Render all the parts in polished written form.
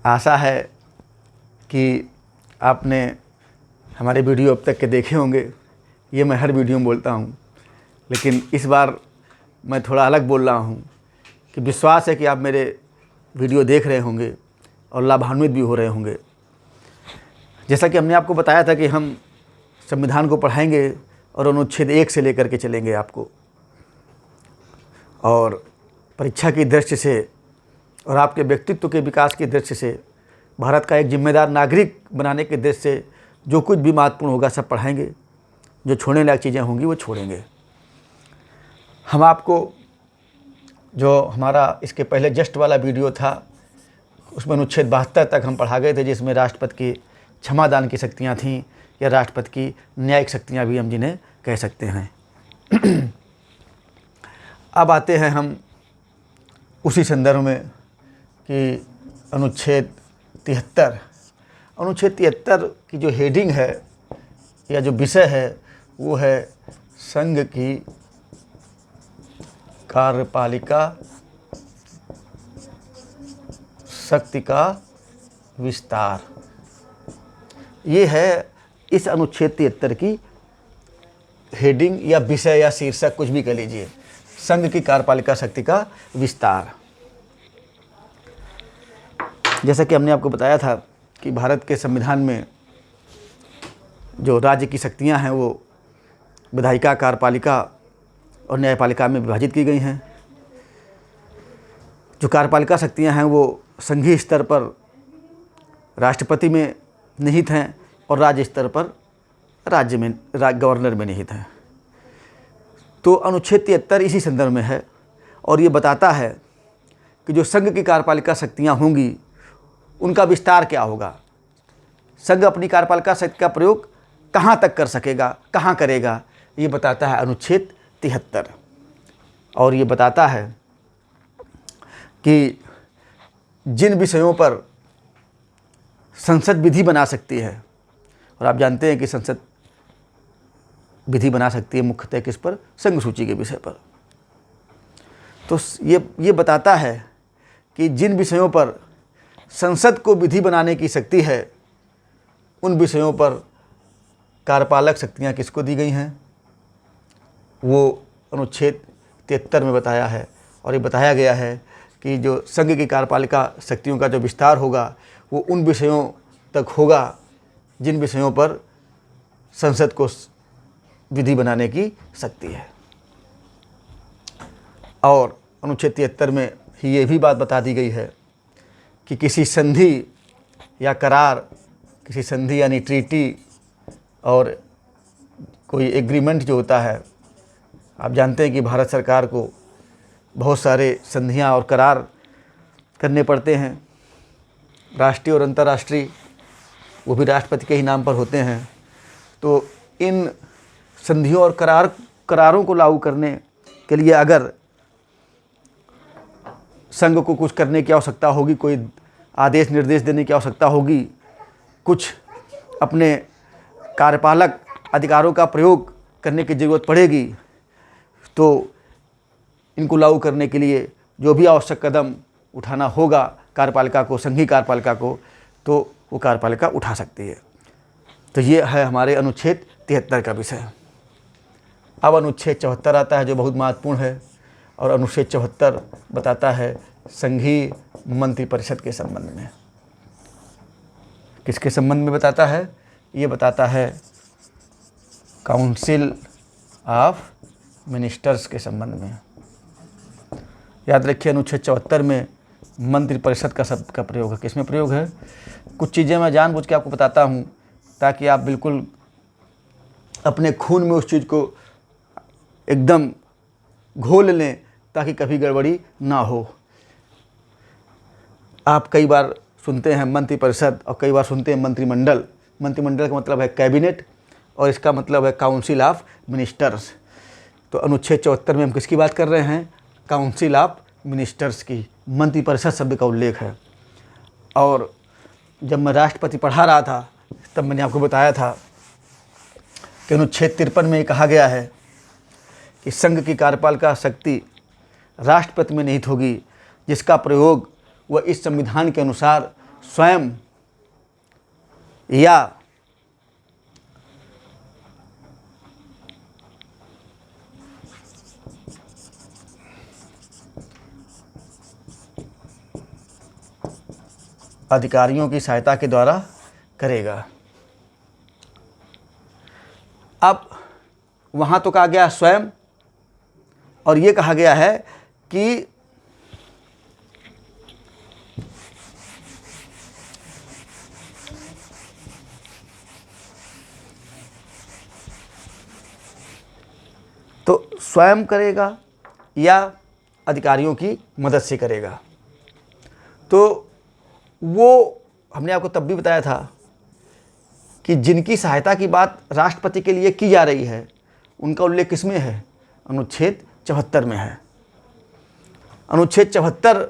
आशा है कि आपने हमारे वीडियो अब तक के देखे होंगे। ये मैं हर वीडियो में बोलता हूँ, लेकिन इस बार मैं थोड़ा अलग बोल रहा हूँ कि विश्वास है कि आप मेरे वीडियो देख रहे होंगे और लाभान्वित भी हो रहे होंगे। जैसा कि हमने आपको बताया था कि हम संविधान को पढ़ाएंगे और अनुच्छेद 1 से लेकर के चलेंगे आपको, और परीक्षा की दृष्टि से और आपके व्यक्तित्व के विकास की दृष्टि से, भारत का एक जिम्मेदार नागरिक बनाने की दृष्टि से जो कुछ भी महत्वपूर्ण होगा सब पढ़ाएंगे। जो छोड़ने लायक चीज़ें होंगी वो छोड़ेंगे। हम आपको जो हमारा इसके पहले जस्ट वाला वीडियो था उसमें अनुच्छेद 72 तक हम पढ़ा गए थे, जिसमें राष्ट्रपति की क्षमादान की शक्तियाँ थीं या राष्ट्रपति की न्यायिक शक्तियाँ भी हम जिन्हें कह सकते हैं। अब आते हैं हम उसी संदर्भ में कि अनुच्छेद 73। अनुच्छेद 73 की जो हेडिंग है या जो विषय है वो है संघ की कार्यपालिका शक्ति का विस्तार। ये है इस अनुच्छेद 73 की हेडिंग या विषय या शीर्षक, कुछ भी कह लीजिए, संघ की कार्यपालिका शक्ति का विस्तार। जैसा कि हमने आपको बताया था कि भारत के संविधान में जो राज्य की शक्तियां हैं वो विधायिका, कार्यपालिका और न्यायपालिका में विभाजित की गई हैं। जो कार्यपालिका शक्तियां हैं वो संघीय स्तर पर राष्ट्रपति में निहित हैं और राज्य स्तर पर राज्य में गवर्नर में निहित हैं। तो अनुच्छेद 73 इसी संदर्भ में है और ये बताता है कि जो संघ की कार्यपालिका शक्तियाँ होंगी उनका विस्तार क्या होगा। संघ अपनी कार्यपालिका शक्ति का प्रयोग कहाँ तक कर सकेगा, कहाँ करेगा, ये बताता है अनुच्छेद 73। और ये बताता है कि जिन विषयों पर संसद विधि बना सकती है, और आप जानते हैं कि संसद विधि बना सकती है मुख्यतः किस पर, संघ सूची के विषय पर। तो ये बताता है कि जिन विषयों पर संसद को विधि बनाने की शक्ति है उन विषयों पर कार्यपालक शक्तियाँ किसको दी गई हैं, वो अनुच्छेद 73 में बताया है। और ये बताया गया है कि जो संघ की कार्यपालिका शक्तियों का जो विस्तार होगा वो उन विषयों तक होगा जिन विषयों पर संसद को विधि बनाने की शक्ति है। और अनुच्छेद 73 में ही ये भी बात बता दी गई है कि किसी संधि या करार, किसी संधि यानी ट्रीटी और कोई एग्रीमेंट जो होता है, आप जानते हैं कि भारत सरकार को बहुत सारे संधियां और करार करने पड़ते हैं, राष्ट्रीय और अंतर्राष्ट्रीय, वो भी राष्ट्रपति के ही नाम पर होते हैं। तो इन संधियों और करारों को लागू करने के लिए अगर संघ को कुछ करने की आवश्यकता होगी, कोई आदेश निर्देश देने की आवश्यकता होगी, कुछ अपने कार्यपालक अधिकारों का प्रयोग करने की ज़रूरत पड़ेगी, तो इनको लागू करने के लिए जो भी आवश्यक कदम उठाना होगा कार्यपालिका को, संघीय कार्यपालिका को, तो वो कार्यपालिका उठा सकती है। तो ये है हमारे अनुच्छेद 73 का विषय। अब अनुच्छेद 74 आता है जो बहुत महत्वपूर्ण है, और अनुच्छेद 74 बताता है संघीय मंत्रिपरिषद के संबंध में। किसके संबंध में बताता है? ये बताता है काउंसिल ऑफ मिनिस्टर्स के संबंध में। याद रखिए अनुच्छेद 74 में मंत्रिपरिषद का शब्द का प्रयोग है। किसमें प्रयोग है? कुछ चीज़ें मैं जानबूझ के आपको बताता हूँ ताकि आप बिल्कुल अपने खून में उस चीज़ को एकदम घोल लें ताकि कभी गड़बड़ी ना हो। आप कई बार सुनते हैं मंत्रिपरिषद और कई बार सुनते हैं मंत्रिमंडल। मंत्रिमंडल का मतलब है कैबिनेट और इसका मतलब है काउंसिल ऑफ मिनिस्टर्स। तो अनुच्छेद 74 में हम किसकी बात कर रहे हैं? काउंसिल ऑफ मिनिस्टर्स की। मंत्रिपरिषद शब्द का उल्लेख है। और जब मैं राष्ट्रपति पढ़ा रहा था तब मैंने आपको बताया था कि अनुच्छेद 53 में कहा गया है कि संघ की कार्यपालिका शक्ति राष्ट्रपति में निहित होगी, जिसका प्रयोग वह इस संविधान के अनुसार स्वयं या अधिकारियों की सहायता के द्वारा करेगा। अब वहाँ तो कहा गया स्वयं, और ये कहा गया है कि तो स्वयं करेगा या अधिकारियों की मदद से करेगा। तो वो हमने आपको तब भी बताया था कि जिनकी सहायता की बात राष्ट्रपति के लिए की जा रही है उनका उल्लेख किसमें है? अनुच्छेद 74 में है। अनुच्छेद 74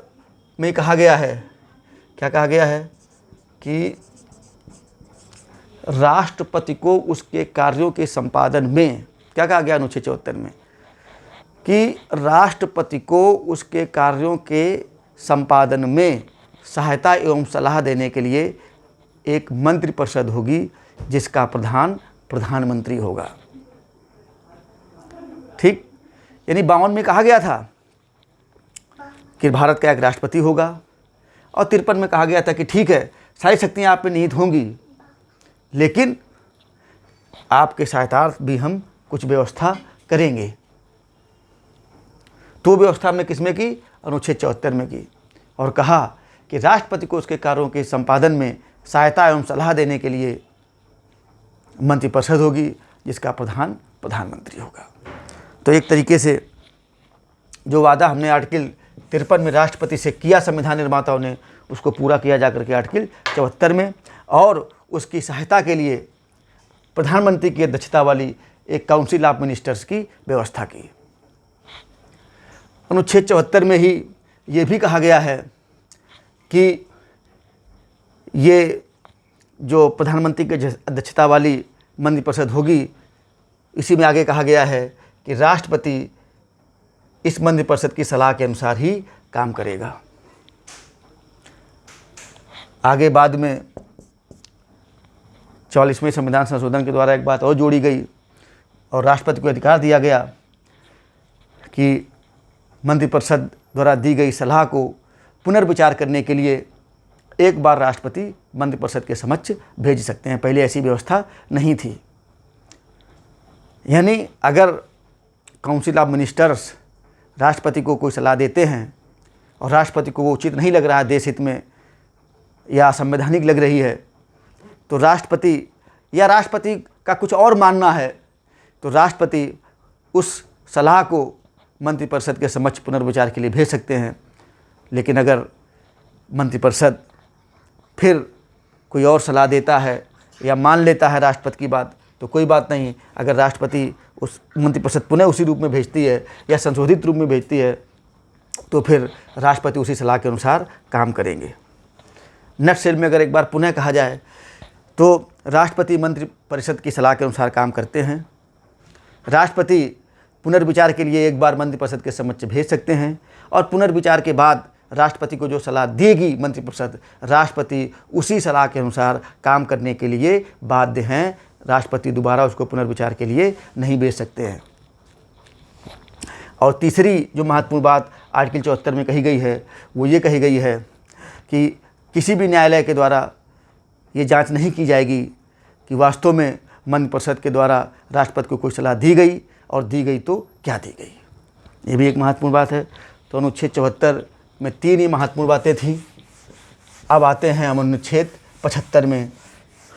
में कहा गया है, क्या कहा गया है कि राष्ट्रपति को उसके कार्यों के संपादन में, क्या कहा गया अनुच्छेद 74 में, कि राष्ट्रपति को उसके कार्यों के संपादन में सहायता एवं सलाह देने के लिए एक मंत्रिपरिषद होगी जिसका प्रधान प्रधानमंत्री होगा। ठीक, यानी 52 में कहा गया था कि भारत का एक राष्ट्रपति होगा, और 53 में कहा गया था कि ठीक है, सारी शक्तियां आप पे निहित होंगी, लेकिन आपके सहायतार्थ भी हम कुछ व्यवस्था करेंगे। तो व्यवस्था हमने किसमें की? अनुच्छेद 74 में की, और कहा कि राष्ट्रपति को उसके कार्यों के संपादन में सहायता एवं सलाह देने के लिए मंत्रिपरिषद होगी जिसका प्रधान प्रधानमंत्री होगा। तो एक तरीके से जो वादा हमने आर्टिकल 53 में राष्ट्रपति से किया संविधान निर्माताओं ने, उसको पूरा किया जाकर के आर्टिकल 74 में, और उसकी सहायता के लिए प्रधानमंत्री की अध्यक्षता वाली एक काउंसिल ऑफ मिनिस्टर्स की व्यवस्था की। अनुच्छेद 74 में ही ये भी कहा गया है कि ये जो प्रधानमंत्री की अध्यक्षता वाली मंत्रिपरिषद होगी, इसी में आगे कहा गया है कि राष्ट्रपति इस मंत्रिपरिषद की सलाह के अनुसार ही काम करेगा। आगे बाद में 44वें संविधान संशोधन के द्वारा एक बात और जोड़ी गई और राष्ट्रपति को अधिकार दिया गया कि मंत्रिपरिषद द्वारा दी गई सलाह को पुनर्विचार करने के लिए एक बार राष्ट्रपति मंत्रिपरिषद के समक्ष भेज सकते हैं। पहले ऐसी व्यवस्था नहीं थी। यानी अगर काउंसिल ऑफ मिनिस्टर्स राष्ट्रपति को कोई सलाह देते हैं और राष्ट्रपति को वो उचित नहीं लग रहा है, देश हित में या संवैधानिक लग रही है, तो राष्ट्रपति या राष्ट्रपति का कुछ और मानना है, तो राष्ट्रपति उस सलाह को मंत्रिपरिषद के समक्ष पुनर्विचार के लिए भेज सकते हैं। लेकिन अगर मंत्रिपरिषद फिर कोई और सलाह देता है या मान लेता है राष्ट्रपति की बात, तो कोई बात नहीं। अगर राष्ट्रपति उस मंत्रिपरिषद पुनः उसी रूप में भेजती है या संशोधित रूप में भेजती है, तो फिर राष्ट्रपति उसी सलाह के अनुसार काम करेंगे। नटशेल में अगर एक बार पुनः कहा जाए तो राष्ट्रपति मंत्रिपरिषद की सलाह के अनुसार काम करते हैं। राष्ट्रपति पुनर्विचार के लिए एक बार मंत्रिपरिषद के समक्ष भेज सकते हैं, और पुनर्विचार के बाद राष्ट्रपति को जो सलाह देगी मंत्रिपरिषद, राष्ट्रपति उसी सलाह के अनुसार काम करने के लिए बाध्य हैं। राष्ट्रपति दोबारा उसको पुनर्विचार के लिए नहीं भेज सकते हैं। और तीसरी जो महत्वपूर्ण बात आर्टिकल 74 में कही गई है, वो ये कही गई है कि किसी भी न्यायालय के द्वारा ये जांच नहीं की जाएगी कि वास्तव में मंत्रिपरिषद के द्वारा राष्ट्रपति को कोई सलाह दी गई, और दी गई तो क्या दी गई। ये भी एक महत्वपूर्ण बात है। तो अनुच्छेद 74 में 3 ही महत्वपूर्ण बातें थीं। अब आते हैं हम अनुच्छेद 75 में,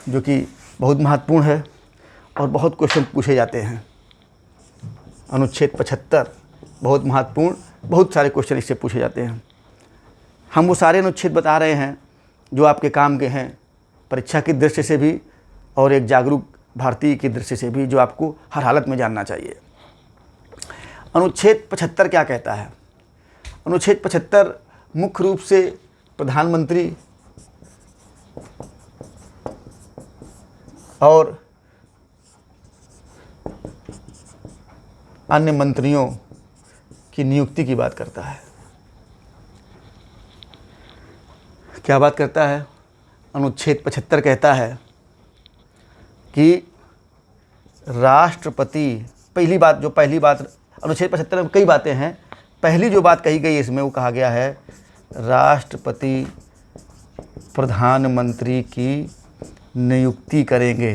जो कि बहुत महत्वपूर्ण है और बहुत क्वेश्चन पूछे जाते हैं। अनुच्छेद 75 बहुत महत्वपूर्ण, बहुत सारे क्वेश्चन इससे पूछे जाते हैं। हम वो सारे अनुच्छेद बता रहे हैं जो आपके काम के हैं, परीक्षा की दृष्टि से भी और एक जागरूक भारतीय की दृष्टि से भी, जो आपको हर हालत में जानना चाहिए। अनुच्छेद 75 क्या कहता है? अनुच्छेद 75 मुख्य रूप से प्रधानमंत्री और अन्य मंत्रियों की नियुक्ति की बात करता है। क्या बात करता है? अनुच्छेद 75 कहता है कि राष्ट्रपति, पहली बात अनुच्छेद 75 में कई बातें हैं, पहली जो बात कही गई इसमें वो कहा गया है राष्ट्रपति प्रधानमंत्री की नियुक्ति करेंगे।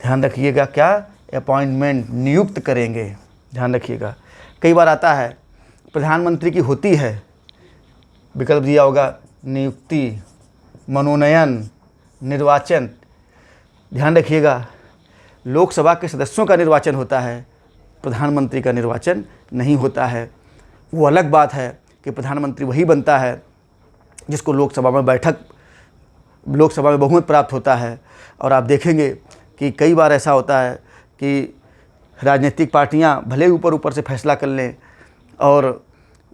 ध्यान रखिएगा, क्या अपॉइंटमेंट, नियुक्त करेंगे, ध्यान रखिएगा। कई बार आता है प्रधानमंत्री की होती है, विकल्प दिया होगा नियुक्ति, मनोनयन, निर्वाचन। ध्यान रखिएगा, लोकसभा के सदस्यों का निर्वाचन होता है, प्रधानमंत्री का निर्वाचन नहीं होता है। वो अलग बात है कि प्रधानमंत्री वही बनता है जिसको लोकसभा में बहुमत प्राप्त होता है। और आप देखेंगे कि कई बार ऐसा होता है कि राजनीतिक पार्टियां भले ऊपर से फैसला कर लें और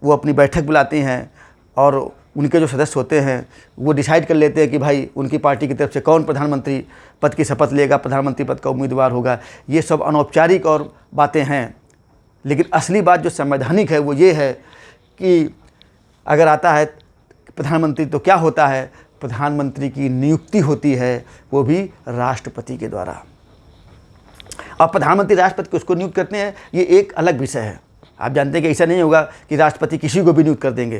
वो अपनी बैठक बुलाती हैं और उनके जो सदस्य होते हैं वो डिसाइड कर लेते हैं कि भाई उनकी पार्टी की तरफ से कौन प्रधानमंत्री पद की शपथ लेगा, प्रधानमंत्री पद का उम्मीदवार होगा। ये सब अनौपचारिक और बातें हैं, लेकिन असली बात जो संवैधानिक है वो ये है कि अगर आता है प्रधानमंत्री तो क्या होता है, प्रधानमंत्री की नियुक्ति होती है, वो भी राष्ट्रपति के द्वारा। और प्रधानमंत्री राष्ट्रपति को उसको नियुक्त करते हैं, ये एक अलग विषय है। आप जानते हैं कि ऐसा नहीं होगा कि राष्ट्रपति किसी को भी नियुक्त कर देंगे।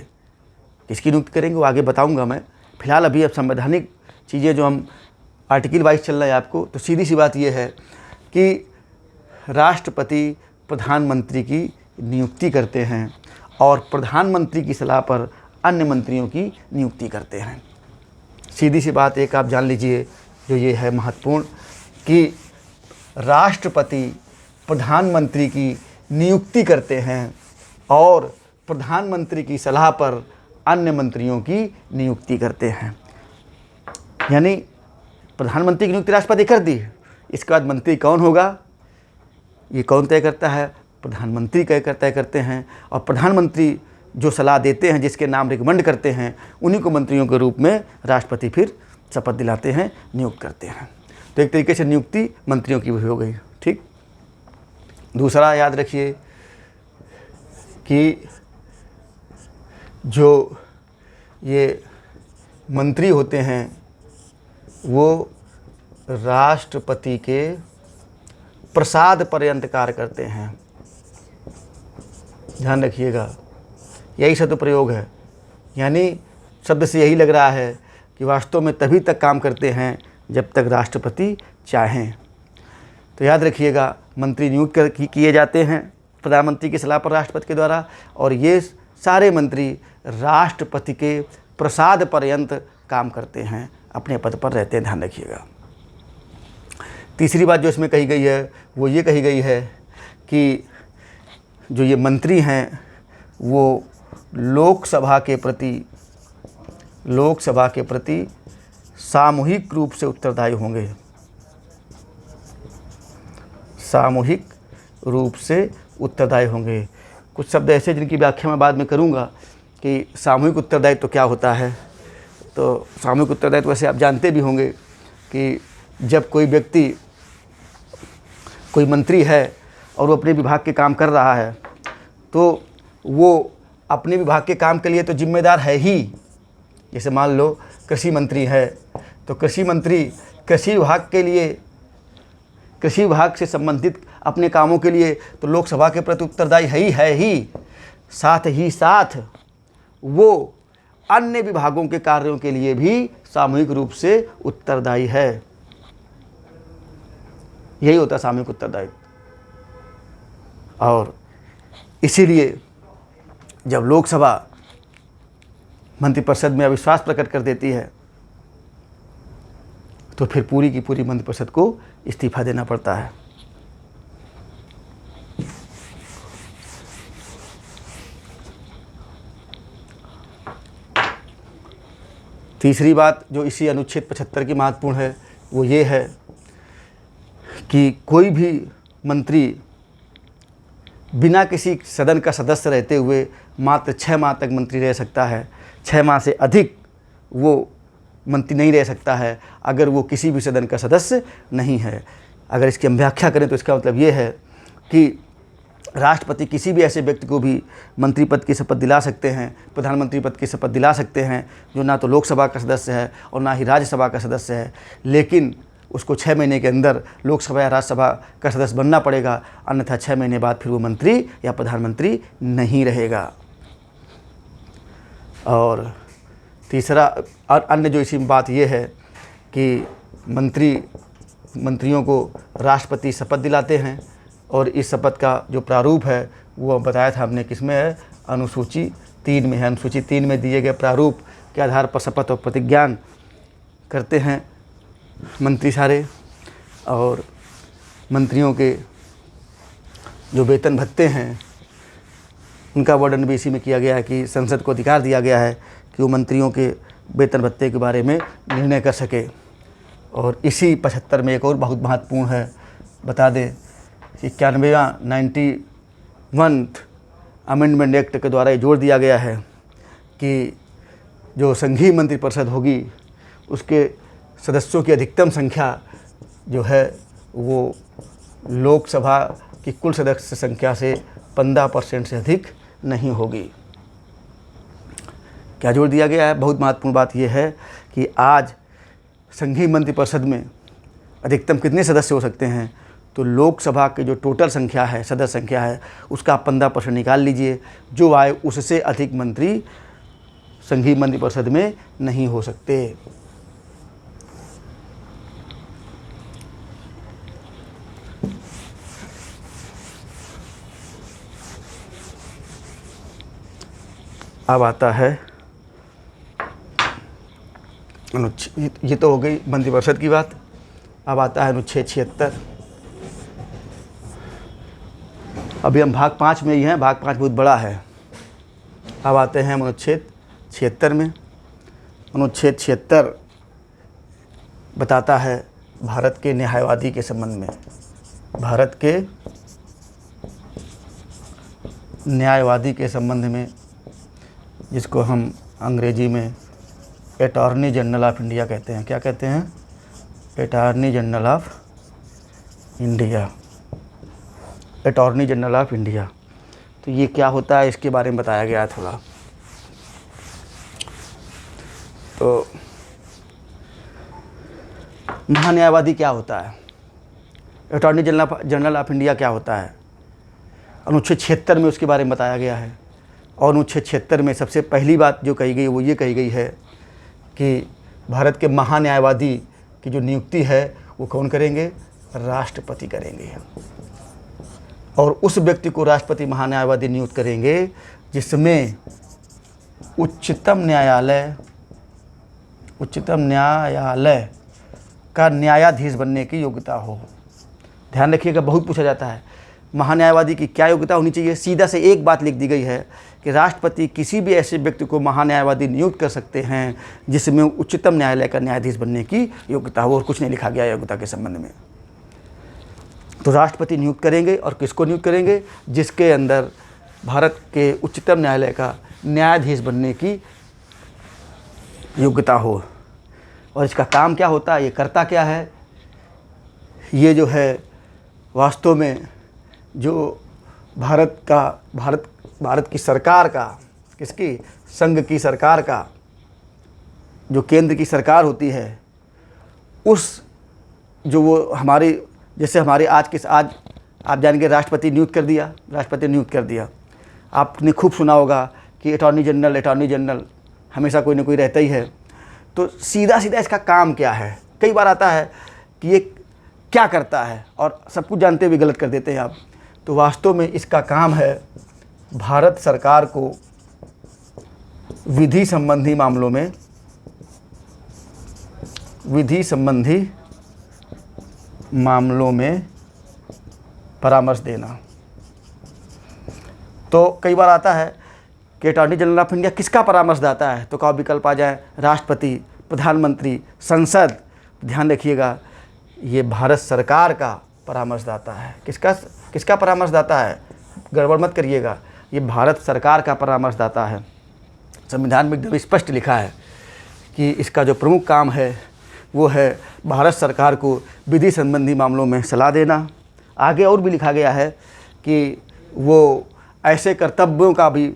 किसकी नियुक्त करेंगे वो आगे बताऊंगा मैं। फिलहाल अभी अब संवैधानिक चीज़ें जो हम आर्टिकल वाइज चल रहा है आपको, तो सीधी सी बात ये है कि राष्ट्रपति प्रधानमंत्री की नियुक्ति करते हैं और प्रधानमंत्री की सलाह पर अन्य मंत्रियों की नियुक्ति करते हैं। सीधी सी बात एक आप जान लीजिए जो ये है महत्वपूर्ण, कि राष्ट्रपति प्रधानमंत्री की नियुक्ति करते हैं और प्रधानमंत्री की सलाह पर अन्य मंत्रियों की नियुक्ति करते हैं। यानी प्रधानमंत्री की नियुक्ति राष्ट्रपति कर दी, इसके बाद मंत्री कौन होगा ये कौन तय करता है, प्रधानमंत्री तय करते हैं। और प्रधानमंत्री जो सलाह देते हैं, जिसके नाम रिकमेंड करते हैं, उन्हीं को मंत्रियों के रूप में राष्ट्रपति फिर शपथ दिलाते हैं, नियुक्त करते हैं। तो एक तरीके से नियुक्ति मंत्रियों की भी हो गई। ठीक। दूसरा याद रखिए कि जो ये मंत्री होते हैं वो राष्ट्रपति के प्रसाद पर्यंत कार्य करते हैं। ध्यान रखिएगा, यही शब्द प्रयोग है। यानी शब्द से यही लग रहा है कि वास्तव में तभी तक काम करते हैं जब तक राष्ट्रपति चाहें। तो याद रखिएगा, मंत्री नियुक्त किए जाते हैं प्रधानमंत्री की सलाह पर राष्ट्रपति के द्वारा, और ये सारे मंत्री राष्ट्रपति के प्रसाद पर्यंत काम करते हैं, अपने पद पर रहते हैं। ध्यान रखिएगा। तीसरी बात जो इसमें कही गई है वो ये कही गई है कि जो ये मंत्री हैं वो लोकसभा के प्रति सामूहिक रूप से उत्तरदायी होंगे। सामूहिक रूप से उत्तरदायी होंगे। कुछ शब्द ऐसे जिनकी व्याख्या मैं बाद में करूंगा कि सामूहिक उत्तरदायित्व तो क्या होता है। तो सामूहिक उत्तरदायित्व वैसे आप जानते भी होंगे कि जब कोई मंत्री है और वो अपने विभाग के काम कर रहा है तो वो अपने विभाग के काम के लिए तो जिम्मेदार है ही। जैसे मान लो कृषि मंत्री है तो कृषि मंत्री कृषि विभाग से संबंधित अपने कामों के लिए तो लोकसभा के प्रति उत्तरदायी है ही। साथ ही साथ वो अन्य विभागों के कार्यों के लिए भी सामूहिक रूप से उत्तरदायी है। यही होता है सामूहिक उत्तरदायित्व। और इसीलिए जब लोकसभा मंत्रिपरिषद में अविश्वास प्रकट कर देती है तो फिर पूरी की पूरी मंत्रिपरिषद को इस्तीफा देना पड़ता है। तीसरी बात जो इसी अनुच्छेद 75 की महत्वपूर्ण है वो ये है कि कोई भी मंत्री बिना किसी सदन का सदस्य रहते हुए मात्र 6 माह तक मंत्री रह सकता है। 6 माह से अधिक वो मंत्री नहीं रह सकता है अगर वो किसी भी सदन का सदस्य नहीं है। अगर इसकी हम व्याख्या करें तो इसका मतलब ये है कि राष्ट्रपति किसी भी ऐसे व्यक्ति को भी मंत्री पद की शपथ दिला सकते हैं, प्रधानमंत्री पद की शपथ दिला सकते हैं जो ना तो लोकसभा का सदस्य है और ना ही राज्यसभा का सदस्य है, लेकिन उसको 6 महीने के अंदर लोकसभा या राज्यसभा का सदस्य बनना पड़ेगा, अन्यथा 6 महीने बाद फिर वो मंत्री या प्रधानमंत्री नहीं रहेगा। और तीसरा और अन्य जो इसी में बात ये है कि मंत्रियों को राष्ट्रपति शपथ दिलाते हैं, और इस शपथ का जो प्रारूप है वो बताया था हमने किस में है, अनुसूची 3 में है। अनुसूची 3 में दिए गए प्रारूप के आधार पर शपथ और प्रतिज्ञान करते हैं मंत्री सारे। और मंत्रियों के जो वेतन भत्ते हैं उनका वर्णन भी इसी में किया गया है कि संसद को अधिकार दिया गया है कि वो मंत्रियों के वेतन भत्ते के बारे में निर्णय कर सके। और इसी 75 में एक और बहुत महत्वपूर्ण है, बता दें, 91 अमेंडमेंट एक्ट के द्वारा ये जोड़ दिया गया है कि जो संघीय मंत्रिपरिषद होगी उसके सदस्यों की अधिकतम संख्या जो है वो लोकसभा की कुल सदस्य संख्या से 15% से अधिक नहीं होगी। क्या जोड़ दिया गया है? बहुत महत्वपूर्ण बात यह है कि आज संघीय मंत्रिपरिषद में अधिकतम कितने सदस्य हो सकते हैं, तो लोकसभा की जो टोटल संख्या है, सदस्य संख्या है, उसका 15% निकाल लीजिए, जो आए उससे अधिक मंत्री संघीय मंत्रिपरिषद में नहीं हो सकते। अब आता है अनुच्छेद, ये तो हो गई मंत्रिपरिषद की बात। अब आता है अनुच्छेद 76। अभी हम भाग 5 में ही हैं, भाग 5 बहुत बड़ा है। अब आते हैं अनुच्छेद 76 में। अनुच्छेद 76 बताता है भारत के न्यायवादी के संबंध में, भारत के न्यायवादी के संबंध में, जिसको हम अंग्रेजी में अटॉर्नी जनरल ऑफ इंडिया कहते हैं। क्या कहते हैं? Attorney general of India, attorney general of India. तो ये क्या होता है, इसके बारे में बताया गया है थोड़ा। तो महान्यायवादी क्या होता है, अटॉर्नी जनरल ऑफ इंडिया क्या होता है, अनुच्छेद 76 में उसके बारे में बताया गया है। और अनुच्छेद 76 में सबसे पहली बात जो कही गई वो ये कही गई है कि भारत के महान्यायवादी की जो नियुक्ति है वो कौन करेंगे? राष्ट्रपति करेंगे। और उस व्यक्ति को राष्ट्रपति महान्यायवादी नियुक्त करेंगे जिसमें उच्चतम न्यायालय का न्यायाधीश बनने की योग्यता हो। ध्यान रखिएगा, बहुत पूछा जाता है महान्यायवादी की क्या योग्यता होनी चाहिए। सीधा से एक बात लिख दी गई है कि राष्ट्रपति किसी भी ऐसे व्यक्ति को महान्यायवादी नियुक्त कर सकते हैं जिसमें उच्चतम न्यायालय का न्यायाधीश बनने की योग्यता हो, और कुछ नहीं लिखा गया योग्यता के संबंध में। तो राष्ट्रपति नियुक्त करेंगे, और किसको नियुक्त करेंगे? जिसके अंदर भारत के उच्चतम न्यायालय का न्यायाधीश बनने की योग्यता हो। और इसका काम क्या होता है, ये करता क्या है? ये जो है वास्तव में जो भारत की सरकार का, किसकी? संघ की सरकार का, जो केंद्र की सरकार होती है, उस जो वो हमारी, जैसे हमारे आज आप जानेंगे राष्ट्रपति नियुक्त कर दिया, राष्ट्रपति नियुक्त कर दिया। आपने खूब सुना होगा कि अटॉर्नी जनरल हमेशा कोई ना कोई रहता ही है। तो सीधा इसका काम क्या है? कई बार आता है कि ये क्या करता है, और सब कुछ जानते हुए गलत कर देते हैं आप। तो वास्तव में इसका काम है भारत सरकार को विधि संबंधी मामलों में परामर्श देना। तो कई बार आता है कि अटॉर्नी जनरल ऑफ इंडिया किसका परामर्श देता है, तो क्या विकल्प आ जाए? राष्ट्रपति, प्रधानमंत्री, संसद। ध्यान रखिएगा, ये भारत सरकार का परामर्शदाता है। किसका परामर्शदाता है? गड़बड़ मत करिएगा, ये भारत सरकार का परामर्शदाता है। संविधान में एकदम स्पष्ट लिखा है कि इसका जो प्रमुख काम है वो है भारत सरकार को विधि संबंधी मामलों में सलाह देना। आगे और भी लिखा गया है कि वो ऐसे कर्तव्यों का भी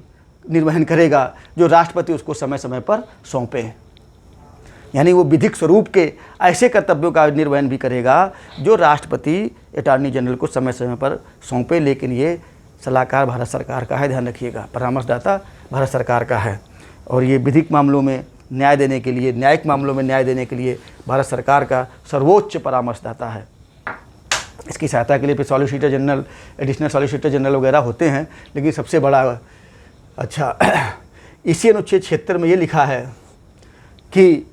निर्वहन करेगा जो राष्ट्रपति उसको समय समय पर सौंपे। यानी वो विधिक स्वरूप के ऐसे कर्तव्यों का निर्वहन भी करेगा जो राष्ट्रपति अटॉर्नी जनरल को समय समय पर सौंपे, लेकिन ये सलाहकार भारत सरकार का है, ध्यान रखिएगा, परामर्शदाता भारत सरकार का है। और ये विधिक मामलों में न्याय देने के लिए, न्यायिक मामलों में न्याय देने के लिए भारत सरकार का सर्वोच्च परामर्शदाता है। इसकी सहायता के लिए फिर solicitor general, additional solicitor general वगैरह होते हैं, लेकिन सबसे बड़ा इसी अनुच्छेद 76 में ये लिखा है कि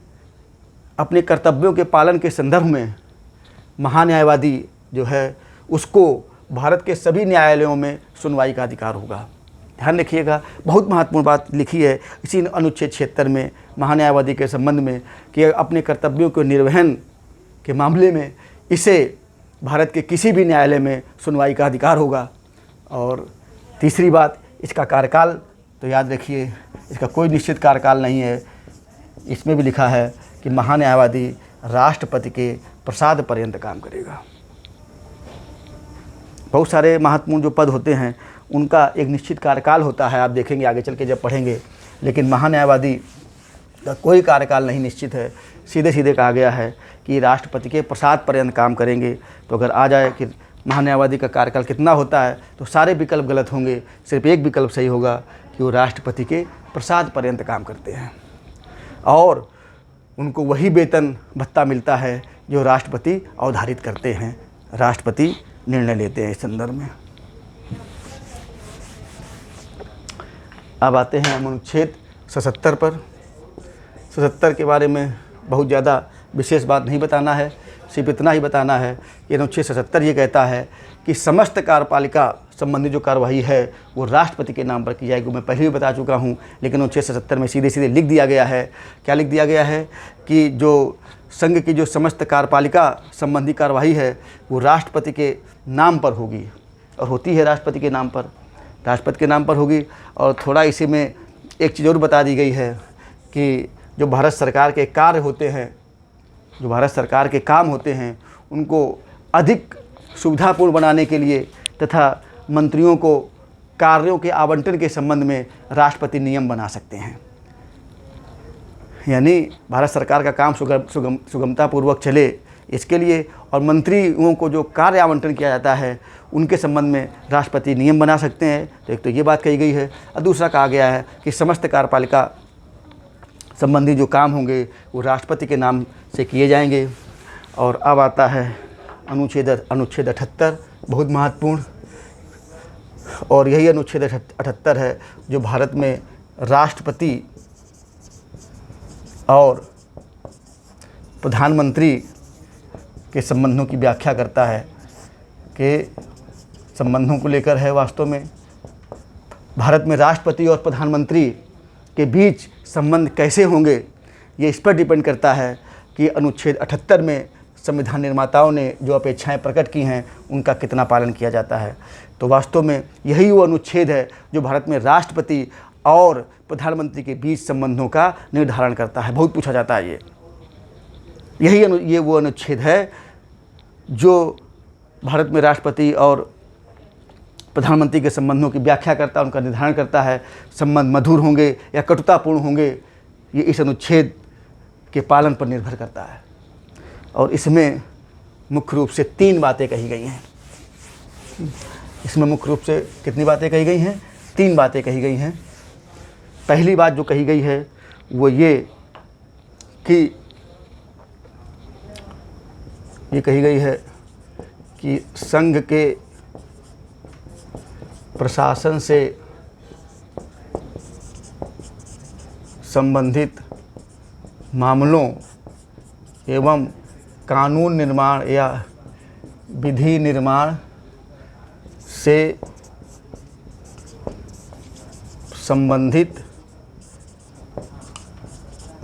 अपने कर्तव्यों के पालन के संदर्भ में महान्यायवादी जो है उसको भारत के सभी न्यायालयों में सुनवाई का अधिकार होगा। ध्यान रखिएगा, बहुत महत्वपूर्ण बात लिखी है इसी अनुच्छेद 76 में महान्यायवादी के संबंध में कि अपने कर्तव्यों के निर्वहन के मामले में इसे भारत के किसी भी न्यायालय में सुनवाई का अधिकार होगा। और तीसरी बात, इसका कार्यकाल तो याद रखिए, इसका कोई निश्चित कार्यकाल नहीं है। इसमें भी लिखा है कि महान्यायवादी राष्ट्रपति के प्रसाद पर्यंत काम करेगा। बहुत सारे महत्वपूर्ण जो पद होते हैं उनका एक निश्चित कार्यकाल होता है, आप देखेंगे आगे चल के जब पढ़ेंगे, लेकिन महान्यायवादी का कोई कार्यकाल नहीं निश्चित है। सीधे सीधे कहा गया है कि राष्ट्रपति के प्रसाद पर्यंत काम करेंगे। तो अगर आ जाए कि महान्यायवादी का कार्यकाल कितना होता है तो सारे विकल्प गलत होंगे, सिर्फ एक विकल्प सही होगा कि वो राष्ट्रपति के प्रसाद पर्यंत काम करते हैं और उनको वही वेतन भत्ता मिलता है जो राष्ट्रपति अवधारित करते हैं, राष्ट्रपति निर्णय लेते हैं इस संदर्भ में। अब आते हैं हम अनुच्छेद 77 पर। 77 के बारे में बहुत ज़्यादा विशेष बात नहीं बताना है, सिर्फ इतना ही बताना है कि अनुच्छेद 77 ये कहता है कि समस्त कार्यपालिका संबंधी जो कार्यवाही है वो राष्ट्रपति के नाम पर की जाएगी। मैं पहले भी बता चुका हूँ, लेकिन अनुच्छेद 77 में सीधे सीधे लिख दिया गया है। क्या लिख दिया गया है कि जो संघ की जो समस्त कार्यपालिका संबंधी कार्यवाही है वो राष्ट्रपति के नाम पर होगी, और होती है राष्ट्रपति के नाम पर, राष्ट्रपति के नाम पर होगी। और थोड़ा इसी में एक चीज़ और बता दी गई है कि जो भारत सरकार के कार्य होते हैं, जो भारत सरकार के काम होते हैं, उनको अधिक सुविधापूर्ण बनाने के लिए तथा मंत्रियों को कार्यों के आवंटन के संबंध में राष्ट्रपति नियम बना सकते हैं। यानी भारत सरकार का काम सुगमतापूर्वक चले इसके लिए, और मंत्रियों को जो कार्य आवंटन किया जाता है उनके संबंध में राष्ट्रपति नियम बना सकते हैं। तो एक तो ये बात कही गई है, और दूसरा कहा गया है कि समस्त कार्यपालिका संबंधी जो काम होंगे वो राष्ट्रपति के नाम से किए जाएंगे। और अब आता है अनुच्छेद 78, बहुत महत्वपूर्ण, और यही अनुच्छेद 78 है जो भारत में राष्ट्रपति और प्रधानमंत्री के संबंधों की व्याख्या करता है, कि संबंधों को लेकर है। वास्तव में भारत में राष्ट्रपति और प्रधानमंत्री के बीच संबंध कैसे होंगे ये इस पर डिपेंड करता है कि अनुच्छेद 78 में संविधान निर्माताओं ने जो अपेक्षाएं प्रकट की हैं उनका कितना पालन किया जाता है। तो वास्तव में यही वो अनुच्छेद है जो भारत में राष्ट्रपति और प्रधानमंत्री के बीच संबंधों का निर्धारण करता है। बहुत पूछा जाता है ये वो अनुच्छेद है जो भारत में राष्ट्रपति और प्रधानमंत्री के संबंधों की व्याख्या करता है, उनका निर्धारण करता है। संबंध मधुर होंगे या कटुतापूर्ण होंगे, ये इस अनुच्छेद के पालन पर निर्भर करता है। और इसमें मुख्य रूप से 3 बातें कही गई हैं। इसमें मुख्य रूप से कितनी बातें कही गई हैं? 3 बातें कही गई हैं। पहली बात जो कही गई है वो ये कही गई है कि संघ के प्रशासन से संबंधित मामलों एवं कानून निर्माण या विधि निर्माण से संबंधित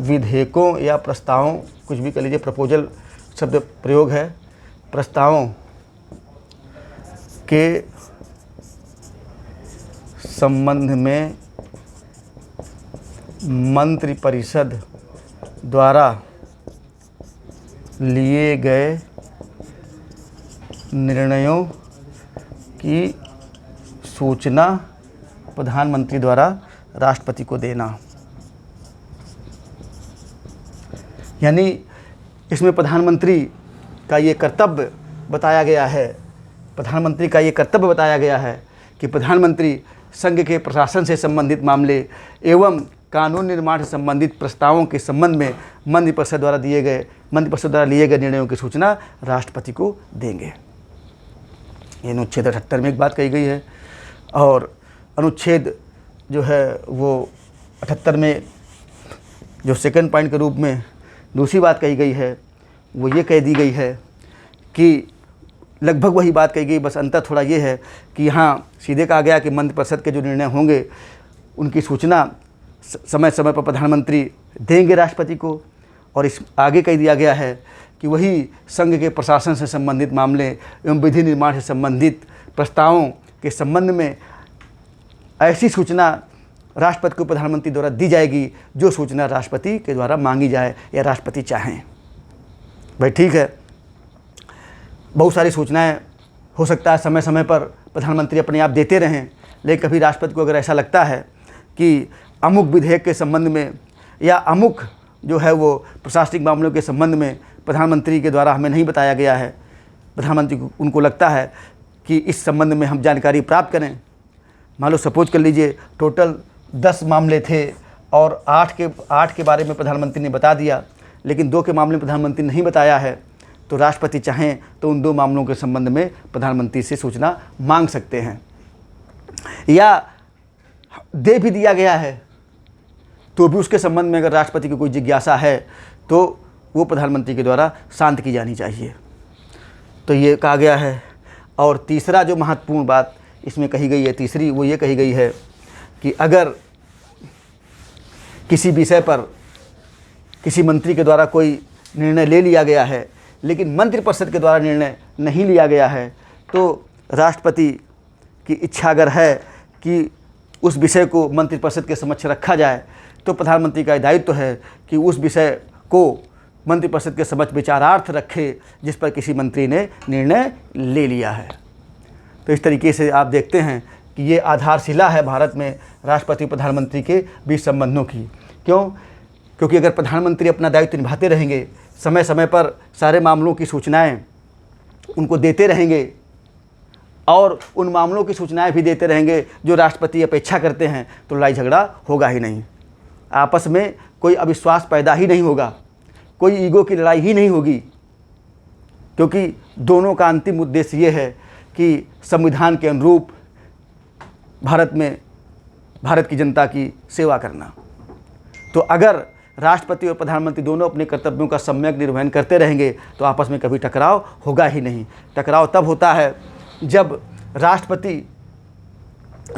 विधेयकों या प्रस्तावों, कुछ भी कह लीजिए, प्रपोजल शब्द प्रयोग है, प्रस्तावों के संबंध में मंत्रिपरिषद द्वारा लिए गए निर्णयों की सूचना प्रधानमंत्री द्वारा राष्ट्रपति को देना। यानी इसमें प्रधानमंत्री का ये कर्तव्य बताया गया है, प्रधानमंत्री का ये कर्तव्य बताया गया है कि प्रधानमंत्री संघ के प्रशासन से संबंधित मामले एवं कानून निर्माण से संबंधित प्रस्तावों के संबंध में मंत्रिपरिषद द्वारा लिए गए निर्णयों की सूचना राष्ट्रपति को देंगे। ये अनुच्छेद 78 में एक बात कही गई है। और अनुच्छेद जो है वो 78 में जो सेकंड पॉइंट के रूप में दूसरी बात कही गई है वो ये कह दी गई है कि लगभग वही बात कही गई, बस अंतर थोड़ा ये है कि यहाँ सीधे कहा गया कि मंत्रिपरिषद के जो निर्णय होंगे उनकी सूचना समय समय पर प्रधानमंत्री देंगे राष्ट्रपति को। और इस आगे कह दिया गया है कि वही संघ के प्रशासन से संबंधित मामले एवं विधि निर्माण से संबंधित प्रस्तावों के संबंध में ऐसी सूचना राष्ट्रपति को प्रधानमंत्री द्वारा दी जाएगी जो सूचना राष्ट्रपति के द्वारा मांगी जाए या राष्ट्रपति चाहें। भाई ठीक है, बहुत सारी सूचनाएं हो सकता है समय समय पर प्रधानमंत्री अपने आप देते रहें, लेकिन कभी राष्ट्रपति को अगर ऐसा लगता है कि अमुक विधेयक के संबंध में या अमुक जो है वो प्रशासनिक मामलों के संबंध में प्रधानमंत्री के द्वारा हमें नहीं बताया गया है, प्रधानमंत्री को उनको लगता है कि इस संबंध में हम जानकारी प्राप्त करें। मान लो सपोज कर लीजिए टोटल 10 मामले थे और 8 के बारे में प्रधानमंत्री ने बता दिया, लेकिन 2 के मामले में प्रधानमंत्री ने नहीं बताया है, तो राष्ट्रपति चाहें तो उन 2 मामलों के संबंध में प्रधानमंत्री से सूचना मांग सकते हैं। या दे भी दिया गया है तो भी उसके संबंध में अगर राष्ट्रपति की कोई जिज्ञासा है तो वो प्रधानमंत्री के द्वारा शांत की जानी चाहिए। तो ये कहा गया है। और तीसरा जो महत्वपूर्ण बात इसमें कही गई है, तीसरी वो ये कही गई है कि अगर किसी विषय पर किसी मंत्री के द्वारा कोई निर्णय ले लिया गया है लेकिन मंत्रिपरिषद के द्वारा निर्णय नहीं लिया गया है, तो राष्ट्रपति की इच्छा अगर है कि उस विषय को मंत्रिपरिषद के समक्ष रखा जाए तो प्रधानमंत्री का दायित्व है कि उस विषय को मंत्रिपरिषद के समक्ष विचारार्थ रखे जिस पर किसी मंत्री ने निर्णय ले लिया है। तो इस तरीके से आप देखते हैं कि ये आधारशिला है भारत में राष्ट्रपति प्रधानमंत्री के बीच संबंधों की। क्योंकि अगर प्रधानमंत्री अपना दायित्व निभाते रहेंगे, समय समय पर सारे मामलों की सूचनाएं उनको देते रहेंगे और उन मामलों की सूचनाएं भी देते रहेंगे जो राष्ट्रपति अपेक्षा करते हैं, तो लड़ाई झगड़ा होगा ही नहीं, आपस में कोई अविश्वास पैदा ही नहीं होगा, कोई ईगो की लड़ाई ही नहीं होगी। क्योंकि दोनों का अंतिम उद्देश्य ये है कि संविधान के अनुरूप भारत की जनता की सेवा करना। तो अगर राष्ट्रपति और प्रधानमंत्री दोनों अपने कर्तव्यों का सम्यक निर्वहन करते रहेंगे तो आपस में कभी टकराव होगा ही नहीं। टकराव तब होता है जब राष्ट्रपति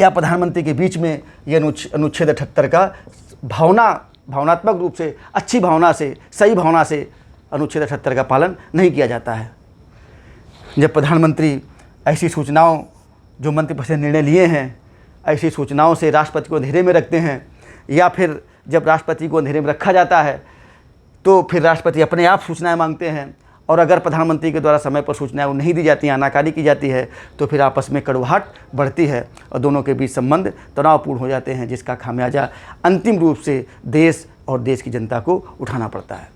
या प्रधानमंत्री के बीच में ये अनुच्छेद 78 का भावनात्मक रूप से, अच्छी भावना से, सही भावना से अनुच्छेद 78 का पालन नहीं किया जाता है। जब प्रधानमंत्री ऐसी सूचनाओं जो मंत्रिपरिषद ने निर्णय लिए हैं, ऐसी सूचनाओं से राष्ट्रपति को अंधेरे में रखते हैं, या फिर जब राष्ट्रपति को अंधेरे में रखा जाता है तो फिर राष्ट्रपति अपने आप सूचनाएं मांगते हैं, और अगर प्रधानमंत्री के द्वारा समय पर सूचनाएं नहीं दी जाती, आनाकानी की जाती है, तो फिर आपस में कड़वाहट बढ़ती है और दोनों के बीच संबंध तनावपूर्ण हो जाते हैं, जिसका खामियाजा अंतिम रूप से देश और देश की जनता को उठाना पड़ता है।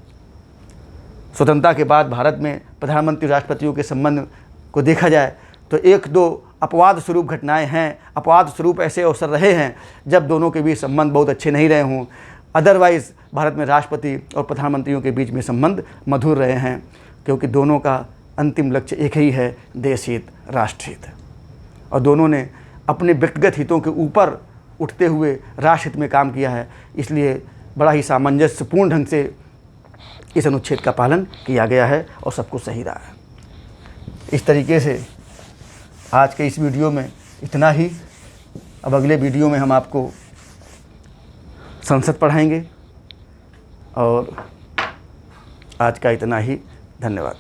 स्वतंत्रता के बाद भारत में प्रधानमंत्री राष्ट्रपतियों के संबंध को देखा जाए तो 1-2 अपवाद स्वरूप घटनाएं हैं, अपवाद स्वरूप ऐसे अवसर रहे हैं जब दोनों के बीच संबंध बहुत अच्छे नहीं रहे हों। अदरवाइज़ भारत में राष्ट्रपति और प्रधानमंत्रियों के बीच में संबंध मधुर रहे हैं, क्योंकि दोनों का अंतिम लक्ष्य एक ही है, देश हित, राष्ट्र हित। और दोनों ने अपने व्यक्तिगत हितों के ऊपर उठते हुए राष्ट्र हित में काम किया है। इसलिए बड़ा ही सामंजस्यपूर्ण ढंग से इस अनुच्छेद का पालन किया गया है और सब कुछ सही रहा है। इस तरीके से आज के इस वीडियो में इतना ही। अब अगले वीडियो में हम आपको संसद पढ़ाएंगे। और आज का इतना ही। धन्यवाद।